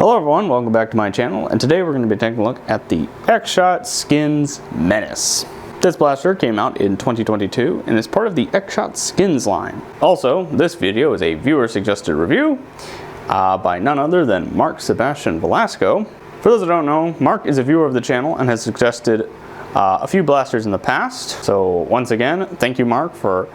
Hello everyone, welcome back to my channel, and today we're going to be taking a look at the X-Shot Skins Menace. This blaster came out in 2022 and is part of the X-Shot Skins line. Also, this video is a viewer-suggested review by none other than Mark Sebastian Velasco. For those that don't know, Mark is a viewer of the channel and has suggested a few blasters in the past. So once again, thank you Mark for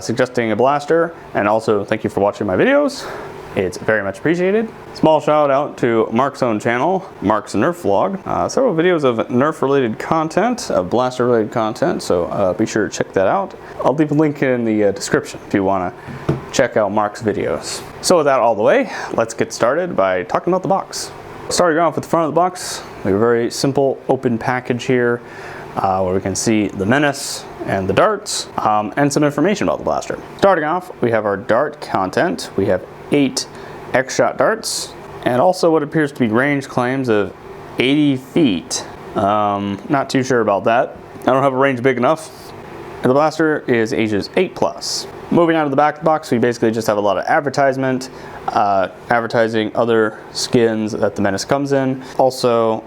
suggesting a blaster, and also thank you for watching my videos. It's very much appreciated. Small shout out to Mark's own channel, Mark's Nerf Vlog. Several videos of Nerf related content, of blaster related content, so be sure to check that out. I'll leave a link in the description if you want to check out Mark's videos. So with that all the way, let's get started by talking about the box. Starting off with the front of the box, we have a very simple open package here where we can see the Menace and the darts and some information about the blaster. Starting off, we have our dart content. We have 8 X-Shot darts, and also what appears to be range claims of 80 feet. Not too sure about that. I don't have a range big enough. And the blaster is ages 8+. Moving on to the back of the box, we basically just have a lot of advertisement, advertising other skins that the Menace comes in. Also,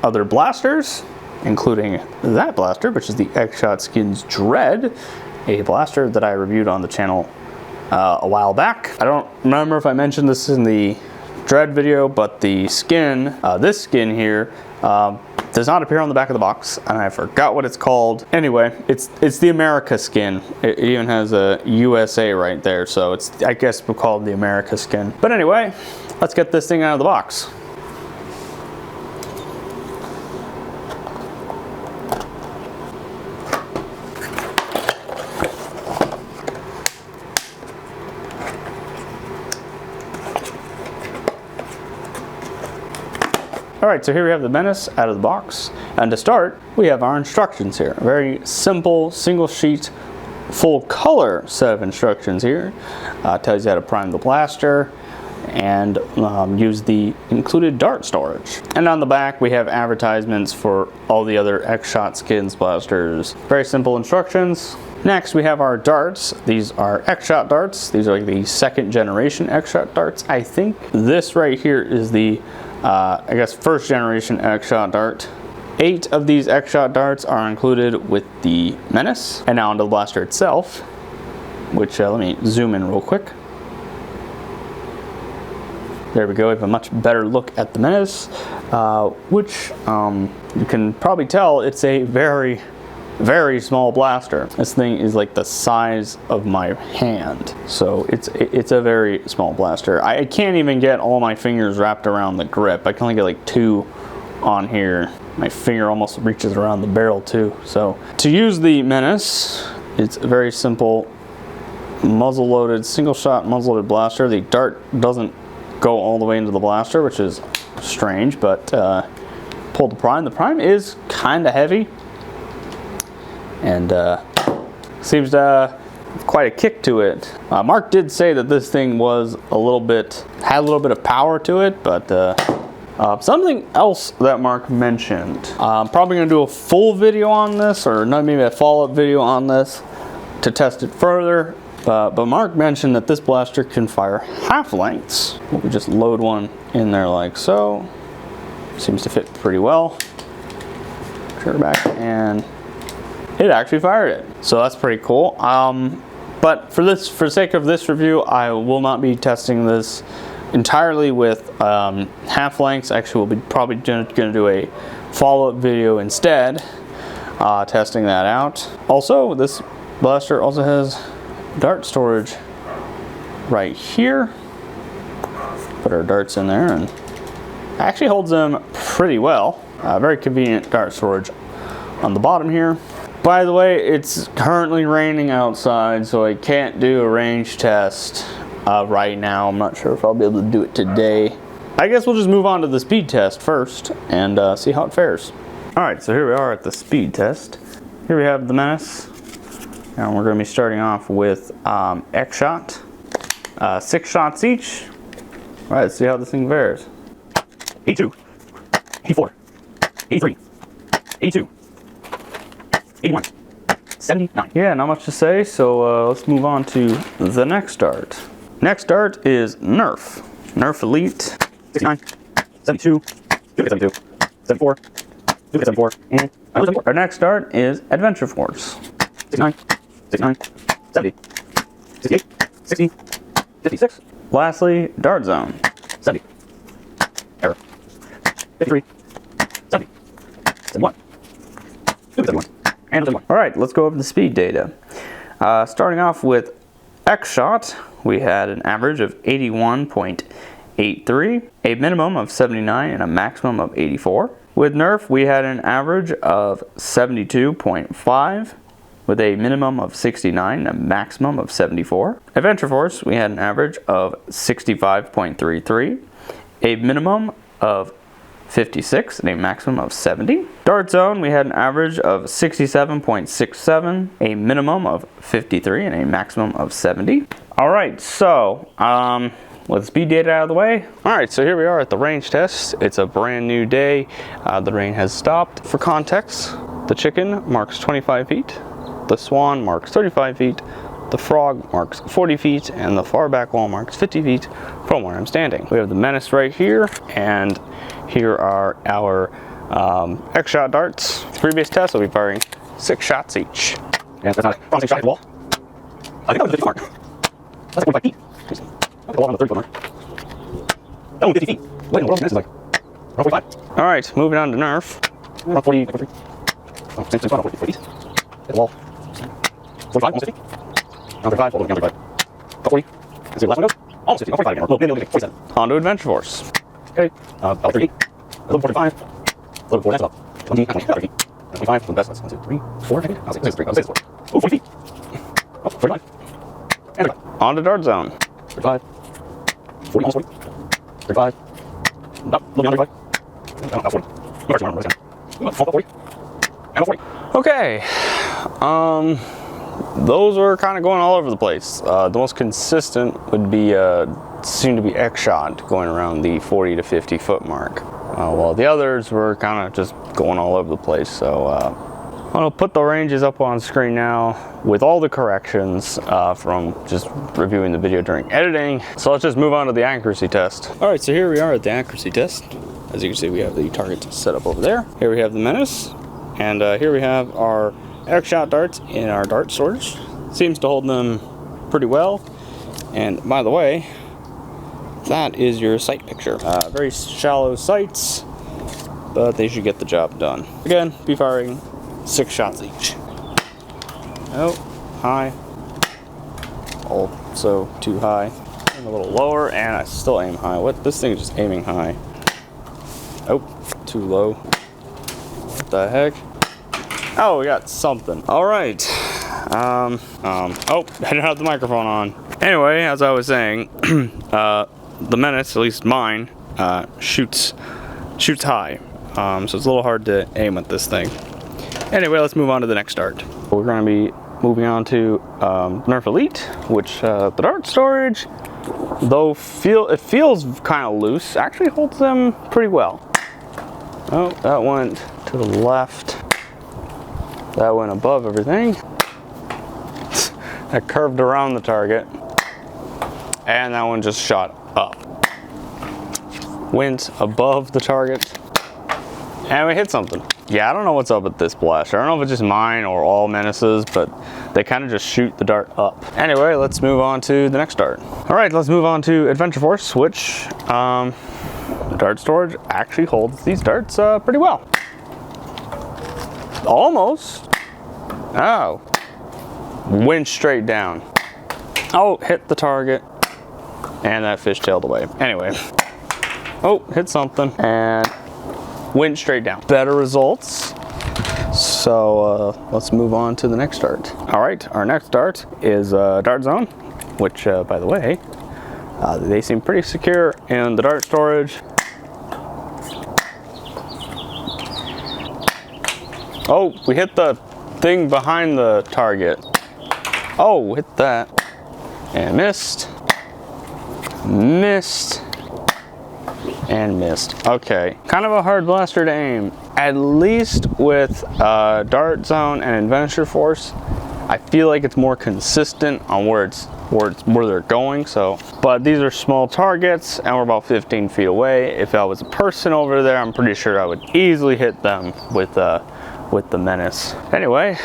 other blasters, including that blaster, which is the X-Shot Skins Dread, a blaster that I reviewed on the channel a while back. I don't remember if I mentioned this in the Dread video, but the skin, this skin here, does not appear on the back of the box, and I forgot what it's called. Anyway, it's the America skin. It even has a USA right there, so it's, I guess we'll call it the America skin. But anyway, let's get this thing out of the box. Alright, so here we have the Menace out of the box, and to start, we have our instructions here. A very simple, single sheet, full color set of instructions here. Tells you how to prime the blaster and use the included dart storage. And on the back, we have advertisements for all the other X-Shot Skins blasters. Very simple instructions. Next, we have our darts. These are X-Shot darts. These are like the second generation X-Shot darts. I think this right here is the I guess first generation X-Shot dart. 8 of these X-Shot darts are included with the Menace. And now onto the blaster itself, which let me zoom in real quick. There we go, we have a much better look at the Menace, which you can probably tell it's a very, very small blaster. This thing is like the size of my hand, so it's a very small blaster. I can't even get all my fingers wrapped around the grip. I can only get like 2 on here. My finger almost reaches around the barrel too. So to use the Menace, it's a very simple muzzle loaded, single shot muzzle loaded blaster. The dart doesn't go all the way into the blaster, which is strange, but pull the prime. The prime is kind of heavy, and seems to have quite a kick to it. Mark did say that this thing was had a little bit of power to it, but something else that Mark mentioned. I'm probably going to do a full video on this, or maybe a follow-up video on this to test it further. But Mark mentioned that this blaster can fire half lengths. We just load one in there like so. Seems to fit pretty well. Turn it back, and it actually fired it. So that's pretty cool. But for the sake of this review, I will not be testing this entirely with half lengths. Actually, we'll be probably going to do a follow-up video instead, testing that out. Also, this blaster also has dart storage right here. Put our darts in there, and actually holds them pretty well. Very convenient dart storage on the bottom here. By the way, it's currently raining outside, so I can't do a range test right now. I'm not sure if I'll be able to do it today. I guess we'll just move on to the speed test first and see how it fares. Alright, so here we are at the speed test. Here we have the Menace, and we're going to be starting off with X-Shot. 6 shots each. Alright, let's see how this thing fares. 82, 84, 83, 82, 81, 79. Yeah, not much to say, so let's move on to the next dart. Next dart is Nerf. Nerf Elite 69, 72. Duplicate 72. 74. Duplicate 74. And 74. Our next dart is Adventure Force. 69. 69. 70. 68. 60. 56. Lastly, Dart Zone. 70. Error. 53. 70. 71. Duplicate 71. And 71. All right, let's go over the speed data. Starting off with X-Shot, we had an average of 81.83, a minimum of 79, and a maximum of 84. With Nerf, we had an average of 72.5, with a minimum of 69 and a maximum of 74. Adventure Force, we had an average of 65.33, a minimum of 56 and a maximum of 70. Dart Zone, we had an average of 67.67, a minimum of 53 and a maximum of 70. All right, so with speed data out of the way. All right, so here we are at the range test. It's a brand new day. The rain has stopped. For context, the chicken marks 25 feet, the swan marks 35 feet, the frog marks 40 feet, and the far back wall marks 50 feet from where I'm standing. We have the Menace right here, and here are our X-Shot darts. Previous tests will be firing 6 shots each. And that's not a 6 shot at the wall. I think that was a 50 mark. That's like 45 feet. That's a wall on the 30 foot mark. That one 50 feet. Wait, in the world, Menace is like around 45. All right, moving on to Nerf. Around 40, 43. Oh, same spot, 40 feet. Hit the wall. 45, almost 50. Down 35, all the way down 35. About 40. Let's see where the last one goes. Almost 50, about 45 again. Oh, maybe 47. On to Adventure Force. Okay, about 38. A little 45. A little before that's about 20, 30 feet. 25, the best, that's 1, 2, 3, 4, I think. I'll say 6, 3, I'll say 4. Oh, 40 feet. Oh, 35. And 35. On to Dart Zone. 35. 40, almost 40. 35. About, a little beyond 35. About 40. About 40. And 40. Okay. Those are kind of going all over the place. The most consistent would be seem to be X-Shot going around the 40 to 50 foot mark, while the others were kind of just going all over the place. So I'm gonna put the ranges up on screen now with all the corrections from just reviewing the video during editing. So let's just move on to the accuracy test. All right, so here we are at the accuracy test. As you can see, we have the target set up over there. Here we have the Menace, and here we have our X-Shot darts in our dart storage. Seems to hold them pretty well. And by the way, that is your sight picture. Very shallow sights, but they should get the job done. Again, be firing 6 shots each. Oh, high. Also too high. Aim a little lower, and I still aim high. What? This thing is just aiming high. Oh, too low. What the heck? Oh, we got something. All right. Oh, I didn't have the microphone on. Anyway, as I was saying, the Menace, at least mine, shoots high. So it's a little hard to aim at this thing. Anyway, let's move on to the next dart. We're going to be moving on to Nerf Elite, which the dart storage, though it feels kind of loose, actually holds them pretty well. Oh, that went to the left. That went above everything. That curved around the target. And that one just shot up. Went above the target. And we hit something. Yeah, I don't know what's up with this blaster. I don't know if it's just mine or all Menaces, but they kind of just shoot the dart up. Anyway, let's move on to the next dart. All right, let's move on to Adventure Force, which the dart storage actually holds these darts pretty well. Almost. Oh. Went straight down. Oh, hit the target. And that fishtailed away. Anyway. Oh, hit something. And went straight down. Better results. So let's move on to the next dart. All right, our next dart is Dart Zone, which, by the way, they seem pretty secure in the dart storage. Oh, we hit the thing behind the target. Oh, hit that. And missed. Missed. And missed. Okay, kind of a hard blaster to aim. At least with Dart Zone and Adventure Force, I feel like it's more consistent on where it's where they're going. So, but these are small targets and we're about 15 feet away. If I was a person over there, I'm pretty sure I would easily hit them with the Menace. Anyway,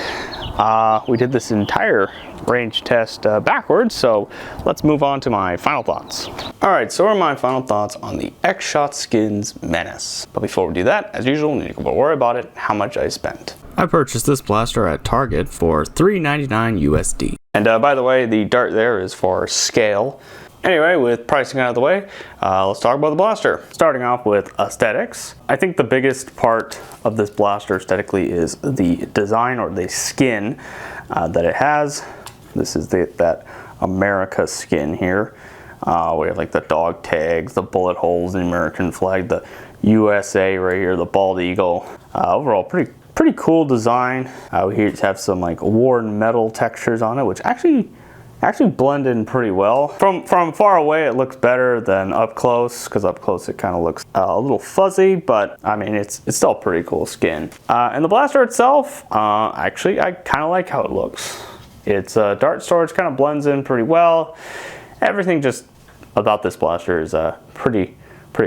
we did this entire range test backwards, so let's move on to my final thoughts. All right, so are my final thoughts on the X-Shot Skins Menace. But before we do that, as usual, we need to go worry about it, how much I spent. I purchased this blaster at Target for $3.99 USD. And by the way, the dart there is for scale. Anyway, with pricing out of the way, let's talk about the blaster. Starting off with aesthetics. I think the biggest part of this blaster aesthetically is the design or the skin that it has. This is that America skin here. We have like the dog tags, the bullet holes, the American flag, the USA right here, the bald eagle. Overall, pretty cool design. We here have some like worn metal textures on it, which actually blend in pretty well. From far away it looks better than up close, because up close it kind of looks a little fuzzy, but I mean it's still pretty cool skin. And the blaster itself, actually I kind of like how it looks. Its dart storage kind of blends in pretty well. Everything just about this blaster is pretty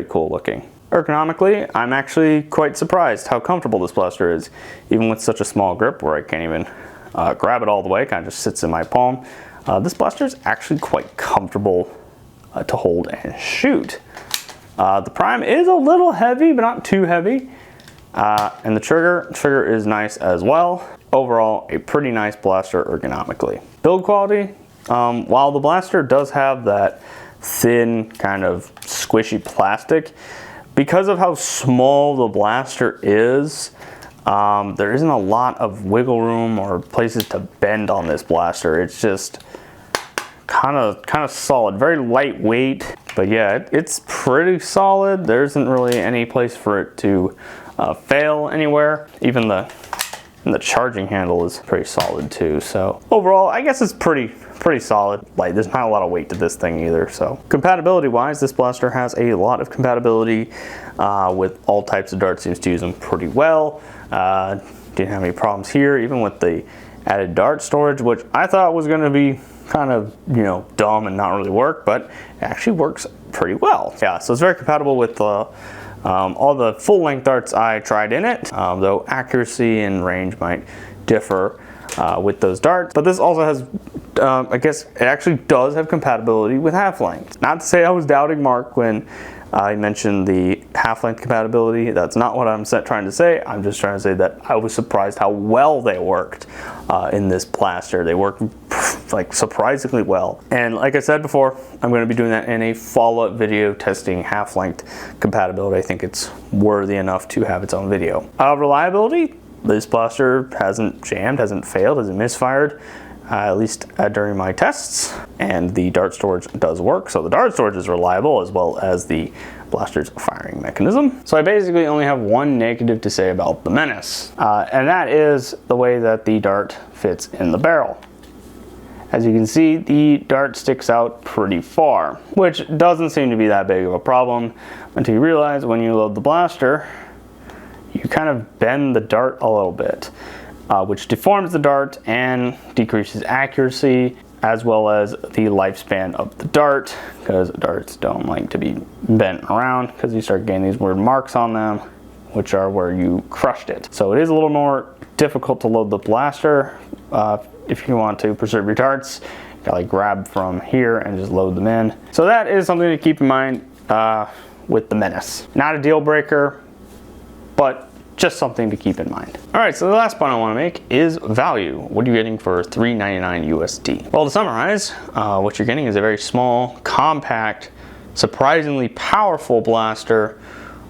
cool looking. Ergonomically, I'm actually quite surprised how comfortable this blaster is, even with such a small grip where I can't even grab it all the way. It kind of just sits in my palm. This blaster is actually quite comfortable to hold and shoot. The prime is a little heavy, but not too heavy. And the trigger is nice as well. Overall, a pretty nice blaster ergonomically. Build quality, while the blaster does have that thin kind of squishy plastic, because of how small the blaster is, there isn't a lot of wiggle room or places to bend on this blaster. It's just kind of solid, very lightweight, but yeah, it's pretty solid. There isn't really any place for it to fail anywhere. Even the charging handle is pretty solid too. So overall, I guess it's pretty solid. Like, there's not a lot of weight to this thing either. So compatibility wise, this blaster has a lot of compatibility with all types of darts. Seems to use them pretty well. Didn't have any problems here, even with the added dart storage, which I thought was going to be kind of, you know, dumb and not really work, but it actually works pretty well. Yeah, so it's very compatible with all the full length darts I tried in it, though accuracy and range might differ with those darts. But this also has, I guess it actually does have compatibility with half length. Not to say I was doubting Mark when I mentioned the half-length compatibility. That's not what I'm trying to say. I'm just trying to say that I was surprised how well they worked in this blaster. They work like surprisingly well. And like I said before, I'm going to be doing that in a follow-up video testing half-length compatibility. I think it's worthy enough to have its own video. Reliability, this blaster hasn't jammed, hasn't failed, hasn't misfired. At least during my tests, and the dart storage does work. So the dart storage is reliable, as well as the blaster's firing mechanism. So I basically only have one negative to say about the Menace, and that is the way that the dart fits in the barrel. As you can see, the dart sticks out pretty far, which doesn't seem to be that big of a problem until you realize when you load the blaster, you kind of bend the dart a little bit. Which deforms the dart and decreases accuracy, as well as the lifespan of the dart, because darts don't like to be bent around, because you start getting these weird marks on them, which are where you crushed it. So it is a little more difficult to load the blaster. If you want to preserve your darts, you gotta like grab from here and just load them in. So that is something to keep in mind with the Menace. Not a deal breaker, but just something to keep in mind. All right, so the last point I want to make is value. What are you getting for $3.99 USD? Well, to summarize, what you're getting is a very small, compact, surprisingly powerful blaster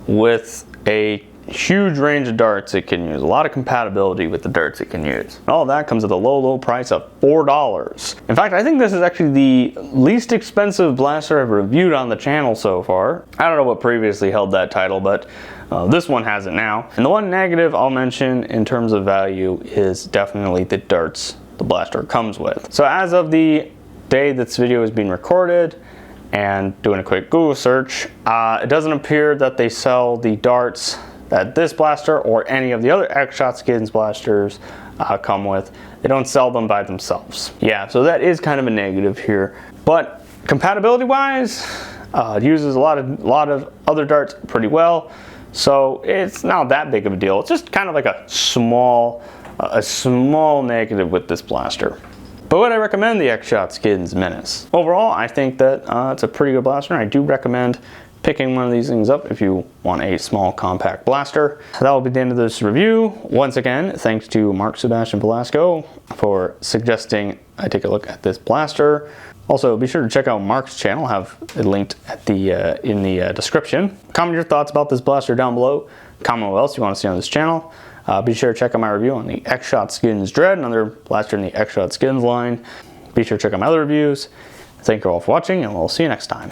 with a huge range of darts it can use, a lot of compatibility with the darts it can use. And all of that comes at a low price of $4. In fact, I think this is actually the least expensive blaster I've reviewed on the channel so far. I don't know what previously held that title, but this one has it now. And the one negative I'll mention in terms of value is definitely the darts the blaster comes with. So as of the day this video is being recorded, and doing a quick Google search, it doesn't appear that they sell the darts that this blaster or any of the other X-Shot Skins blasters come with. They don't sell them by themselves. Yeah, so that is kind of a negative here. But compatibility wise, it uses a lot of other darts pretty well. So it's not that big of a deal. It's just kind of like a small negative with this blaster. But would I recommend the X-Shot Skins Menace? Overall, I think that it's a pretty good blaster. I do recommend picking one of these things up if you want a small compact blaster. That will be the end of this review. Once again, thanks to Mark Sebastian Velasco for suggesting I take a look at this blaster. Also, be sure to check out Mark's channel. I'll have it linked at in the description. Comment your thoughts about this blaster down below. Comment what else you want to see on this channel. Be sure to check out my review on the X-Shot Skins Dread, another blaster in the X-Shot Skins line. Be sure to check out my other reviews. Thank you all for watching, and we'll see you next time.